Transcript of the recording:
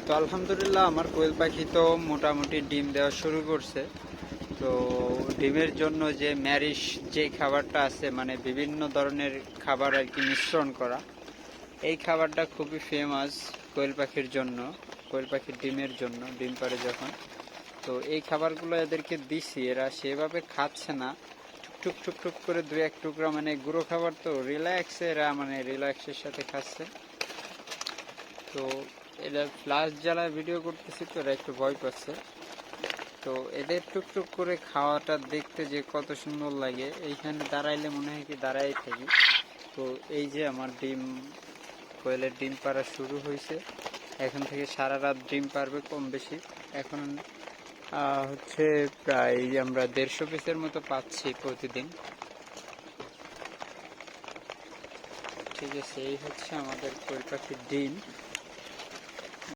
তো আলহামদুলিল্লাহ আমার কোয়েল পাখি তো মোটামুটি ডিম দেওয়া শুরু করছে। তো ডিমের জন্য যে ম্যারিশ যে খাবারটা আছে, মানে বিভিন্ন ধরনের খাবার আর কি মিশ্রণ করা, এই খাবারটা খুবই ফেমাস কোয়েল পাখির জন্য, কোয়েল পাখির ডিমের জন্য, ডিম পাড়ে যখন। তো এই খাবারগুলো এদেরকে দিছি, এরা সেভাবে খাচ্ছে না, টুক টুক টুক করে দুই এক টুকরা, মানে গুঁড়ো খাবার তো রিল্যাক্সে এরা মানে রিল্যাক্সের সাথে খাচ্ছে। তো এরা ফ্লাশ জ্বালায় ভিডিও করতেছি, তো এরা একটু ভয় পাচ্ছে। তো এদের টুকটুক করে খাওয়াটা দেখতে যে কত সুন্দর লাগে, এইখানে দাঁড়াইলে মনে হয় কি দাঁড়াই থাকি। তো এই যে আমার ডিম, কোয়েলের ডিম পাড়া শুরু হয়েছে, এখন থেকে সারা রাত ডিম পারবে কম বেশি। এখন হচ্ছে প্রায় আমরা 150 পিসের মতো পাচ্ছি প্রতিদিন। ঠিক আছে, এই হচ্ছে আমাদের কোয়েল পাখির ডিম।